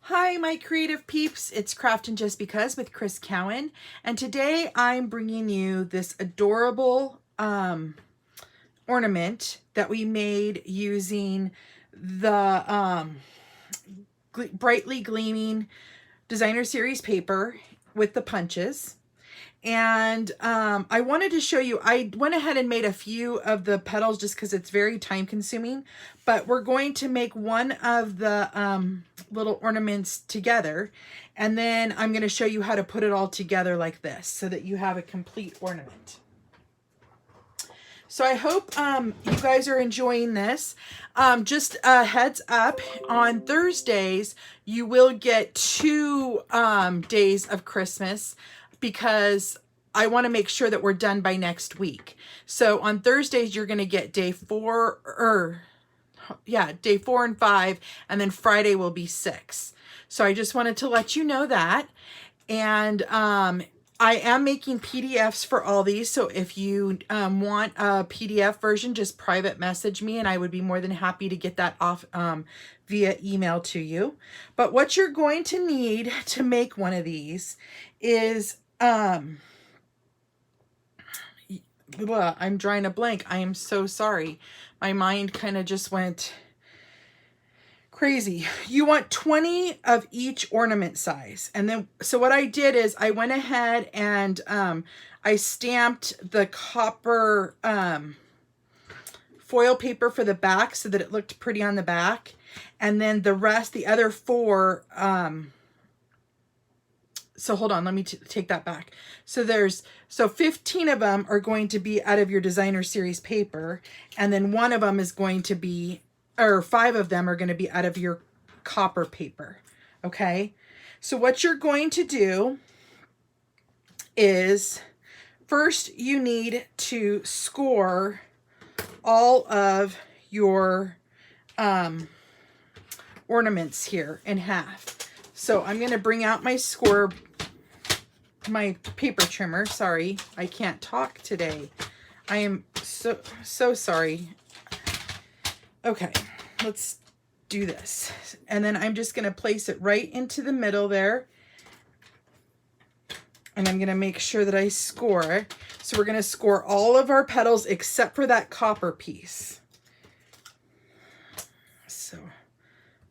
Hi, my creative peeps. It's Craftin' Just Because with Chris Cowan. And today I'm bringing you this adorable ornament that we made using the Brightly Gleaming Designer Series paper with the punches. And I wanted to show you, I went ahead and made a few of the petals just because it's very time consuming, but we're going to make one of the little ornaments together, and then I'm going to show you how to put it all together like this so that you have a complete ornament. So I hope you guys are enjoying this. Just a heads up, on Thursdays you will get 2 days of Christmas, because I want to make sure that we're done by next week. So on Thursdays, you're going to get day 4 and 5, and then Friday will be 6. So I just wanted to let you know that. And I am making PDFs for all these. So if you want a PDF version, just private message me and I would be more than happy to get that off via email to you. But what you're going to need to make one of these is I'm drawing a blank. I am so sorry. My mind kind of just went crazy. You want 20 of each ornament size. And then, so what I did is I went ahead and I stamped the copper foil paper for the back so that it looked pretty on the back. And then the rest, the other 4, so hold on, let me take that back. So 15 of them are going to be out of your designer series paper, and then 1 of them is going to be, or 5 of them are going to be out of your copper paper. Okay. So what you're going to do is first you need to score all of your ornaments here in half. So I'm going to bring out my my paper trimmer. Sorry, I can't talk today. I am so sorry. Okay, let's do this. And then I'm just going to place it right into the middle there. And I'm going to make sure that I score. So we're going to score all of our petals except for that copper piece. So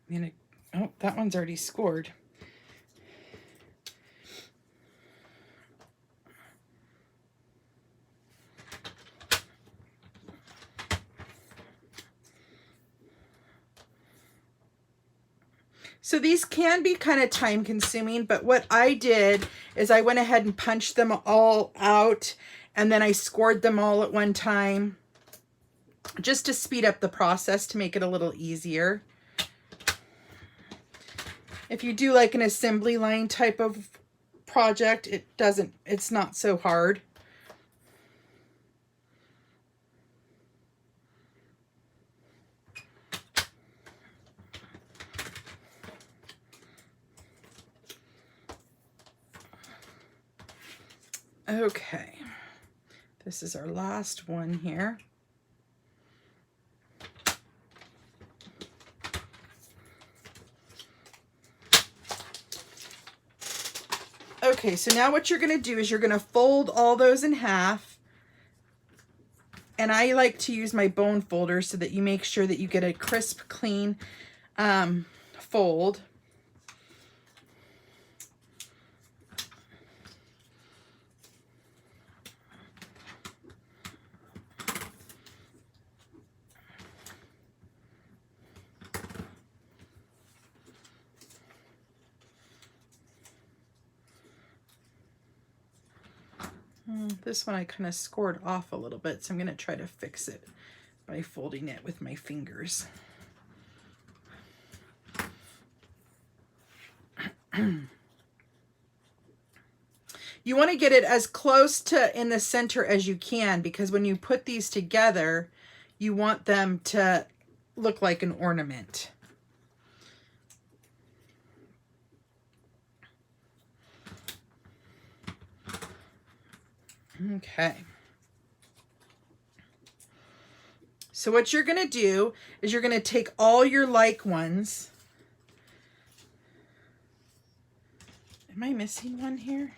I'm going to, oh, that one's already scored. So these can be kind of time consuming, but what I did is I went ahead and punched them all out, and then I scored them all at one time just to speed up the process, to make it a little easier. If you do like an assembly line type of project, it's not so hard. Okay, this is our last one here. Okay, so now what you're going to do is you're going to fold all those in half. And I like to use my bone folder so that you make sure that you get a crisp, clean fold. This one I kind of scored off a little bit, so I'm going to try to fix it by folding it with my fingers. You want to get it as close to in the center as you can, because when you put these together, you want them to look like an ornament. Okay. So what you're going to do is you're going to take all your like ones Am I missing one here?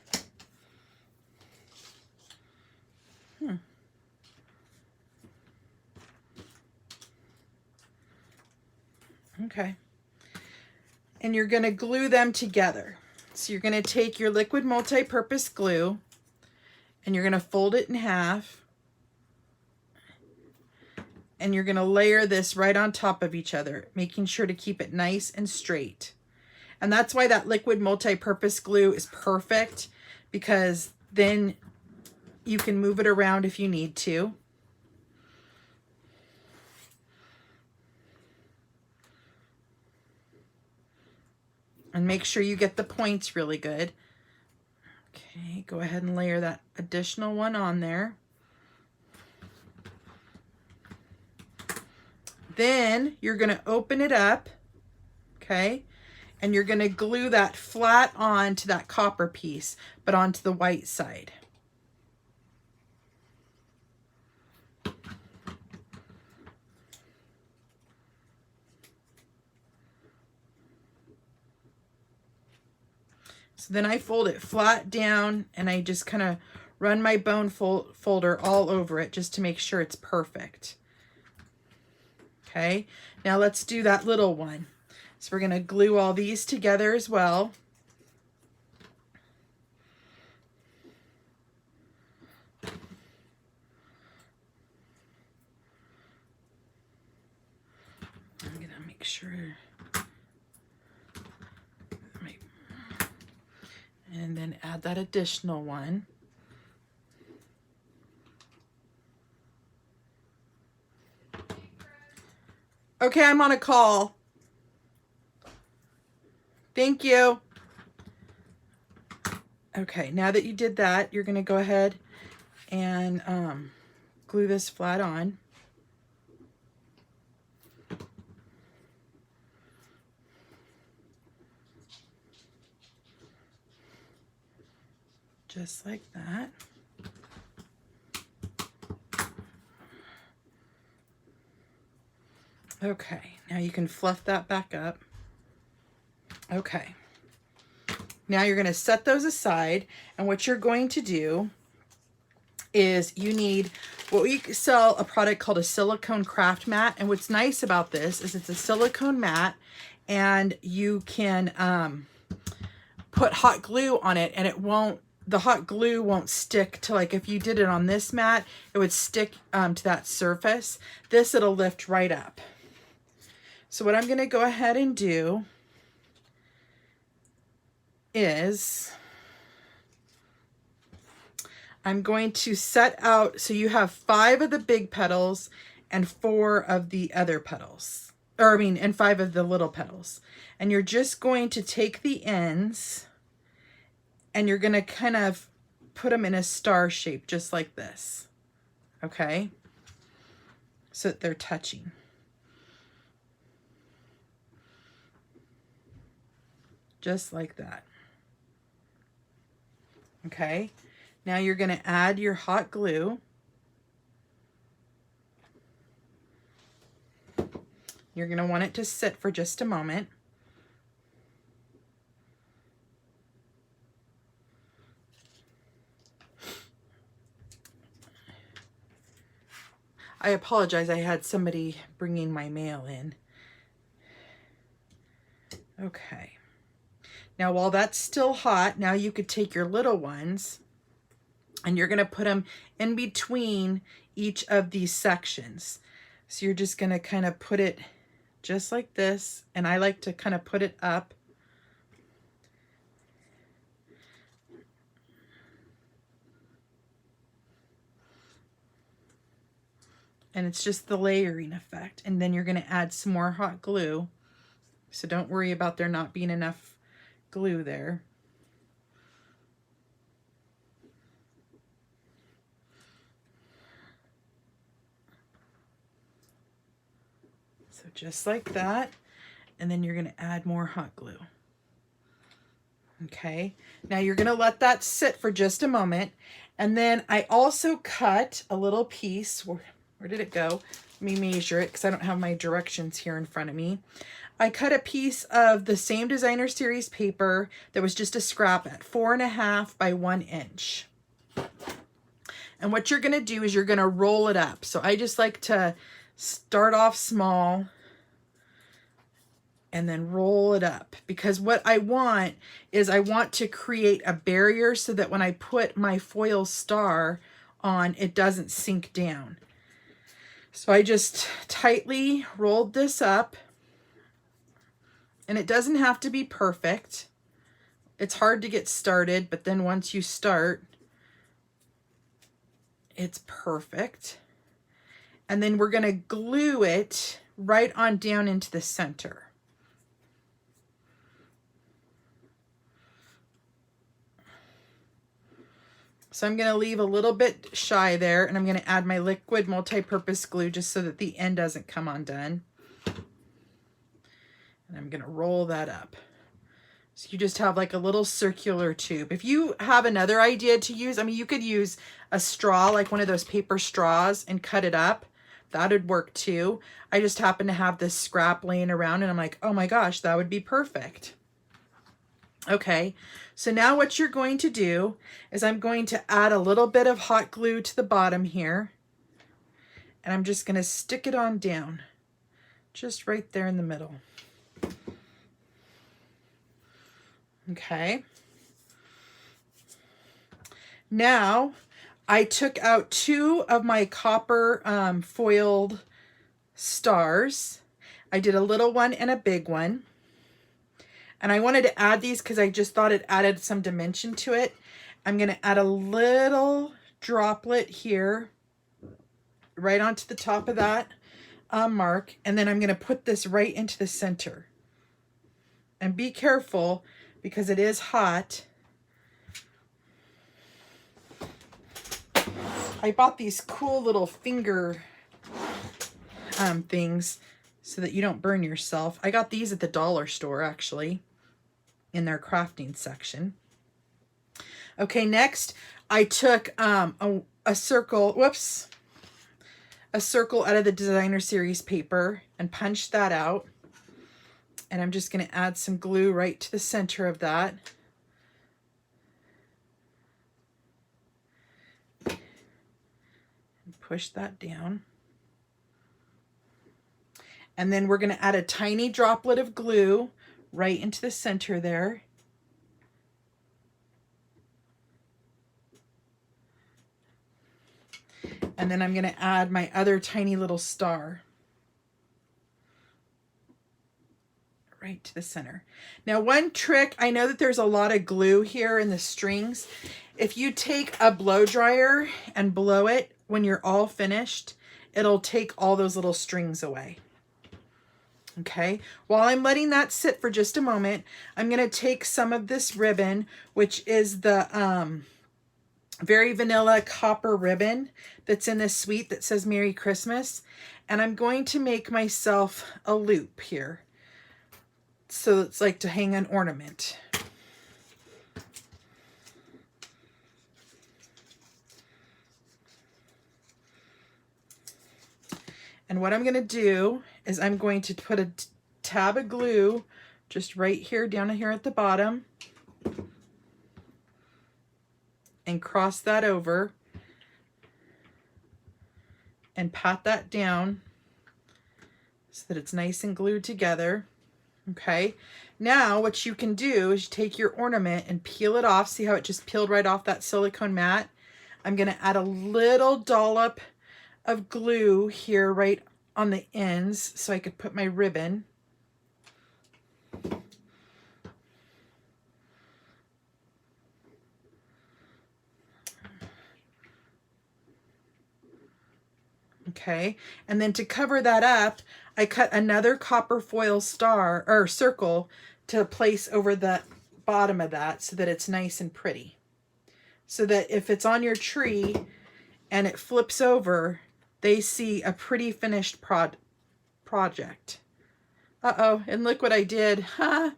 Okay. And you're going to glue them together. So you're going to take your liquid multi-purpose glue and you're going to fold it in half. And you're going to layer this right on top of each other, making sure to keep it nice and straight. And that's why that liquid multi-purpose glue is perfect, because then you can move it around if you need to. And make sure you get the points really good. Okay, go ahead and layer that additional one on there. Then you're going to open it up, okay, and you're going to glue that flat onto that copper piece, but onto the white side. So then I fold it flat down and I just kind of run my bone folder all over it just to make sure it's perfect. Okay, now let's do that little one. So we're going to glue all these together as well. I'm going to make sure. And then add that additional one. Okay, I'm on a call. Thank you. Okay, now that you did that, you're going to go ahead and glue this flat on. Just like that. Okay, now you can fluff that back up. Okay, now you're going to set those aside, and what you're going to do is you need what we sell a product called a silicone craft mat. And what's nice about this is it's a silicone mat, and you can put hot glue on it, and the hot glue won't stick to, like if you did it on this mat, it would stick to that surface. This, it'll lift right up. So what I'm going to go ahead and do is I'm going to set out, so you have 5 of the big petals and 4 of the other petals, and 5 of the little petals. And you're just going to take the ends and you're going to kind of put them in a star shape, just like this. Okay? So that they're touching. Just like that. Okay? Now you're going to add your hot glue. You're going to want it to sit for just a moment. I apologize, I had somebody bringing my mail in. Okay. Now while that's still hot, now you could take your little ones and you're going to put them in between each of these sections. So you're just going to kind of put it just like this, and I like to kind of put it up. And it's just the layering effect. And then you're going to add some more hot glue. So don't worry about there not being enough glue there. So just like that. And then you're going to add more hot glue. Okay. Now you're going to let that sit for just a moment. And then I also cut a little piece. Where did it go? Let me measure it because I don't have my directions here in front of me. I cut a piece of the same designer series paper that was just a scrap at 4.5 by 1 inch. And what you're gonna do is you're gonna roll it up. So I just like to start off small and then roll it up, because what I want is I want to create a barrier so that when I put my foil star on, it doesn't sink down. So I just tightly rolled this up, and it doesn't have to be perfect. It's hard to get started, but then once you start, it's perfect. And then we're gonna glue it right on down into the center. So I'm going to leave a little bit shy there, and I'm going to add my liquid multi-purpose glue just so that the end doesn't come undone. And I'm going to roll that up. So you just have like a little circular tube. If you have another idea to use, I mean, you could use a straw, like one of those paper straws, and cut it up. That would work too. I just happen to have this scrap laying around, and I'm like, oh my gosh, that would be perfect. Okay, so now what you're going to do is I'm going to add a little bit of hot glue to the bottom here, and I'm just going to stick it on down, just right there in the middle. Okay. Now I took out 2 of my copper foiled stars. I did a little one and a big one. And I wanted to add these because I just thought it added some dimension to it. I'm going to add a little droplet here, right onto the top of that mark. And then I'm going to put this right into the center. And be careful because it is hot. I bought these cool little finger things so that you don't burn yourself. I got these at the dollar store, actually, in their crafting section. Okay, next I took a circle, a circle out of the designer series paper and punched that out. And I'm just going to add some glue right to the center of that. And push that down. And then we're going to add a tiny droplet of glue right into the center there. And then I'm going to add my other tiny little star right to the center. Now, one trick, I know that there's a lot of glue here in the strings. If you take a blow dryer and blow it when you're all finished, it'll take all those little strings away. Okay, while I'm letting that sit for just a moment, I'm going to take some of this ribbon, which is the very vanilla copper ribbon that's in this suite that says Merry Christmas, and I'm going to make myself a loop here. So it's like to hang an ornament. And what I'm going to do is I'm going to put a tab of glue just right here, down here at the bottom, and cross that over and pat that down so that it's nice and glued together. Okay, now what you can do is you take your ornament and peel it off. See how it just peeled right off that silicone mat? I'm going to add a little dollop of glue here right on the ends so I could put my ribbon. Okay, and then to cover that up, I cut another copper foil star or circle to place over the bottom of that so that it's nice and pretty. So that if it's on your tree and it flips over, they see a pretty finished project. Uh-oh, and look what I did. Huh,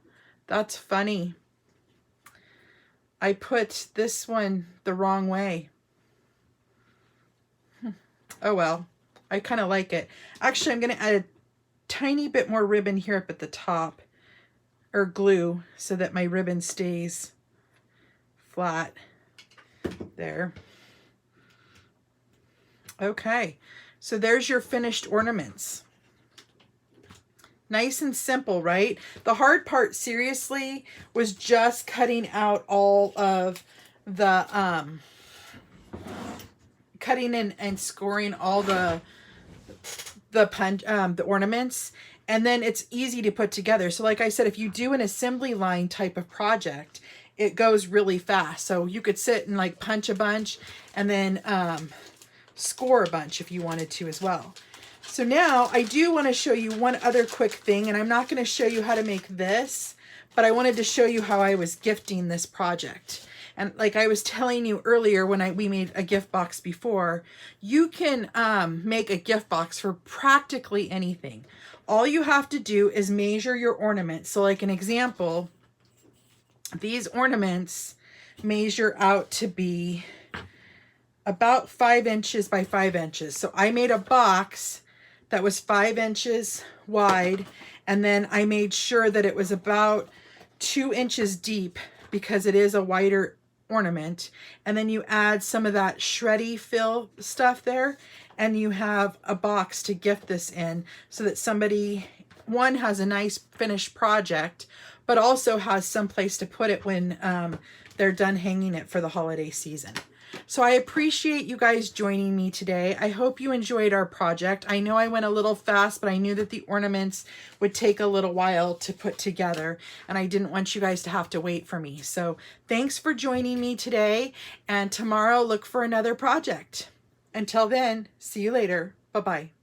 that's funny. I put this one the wrong way. Oh well, I kind of like it. Actually, I'm going to add a tiny bit more ribbon here up at the top, or glue, so that my ribbon stays flat there. Okay, so there's your finished ornaments. Nice and simple, right? The hard part, seriously, was just cutting out all of the, cutting and scoring all the ornaments. And then it's easy to put together. So like I said, if you do an assembly line type of project, it goes really fast. So you could sit and like punch a bunch and then score a bunch if you wanted to as well. So now I do want to show you one other quick thing, and I'm not going to show you how to make this, but I wanted to show you how I was gifting this project. And like I was telling you earlier when we made a gift box before, you can make a gift box for practically anything. All you have to do is measure your ornaments. So like an example, these ornaments measure out to be about 5 inches by 5 inches. So I made a box that was 5 inches wide, and then I made sure that it was about 2 inches deep because it is a wider ornament. And then you add some of that shreddy fill stuff there, and you have a box to gift this in, so that somebody, one, has a nice finished project, but also has some place to put it when they're done hanging it for the holiday season. So I appreciate you guys joining me today. I hope you enjoyed our project. I know I went a little fast, but I knew that the ornaments would take a little while to put together, and I didn't want you guys to have to wait for me. So thanks for joining me today, and tomorrow look for another project. Until then, see you later. Bye-bye.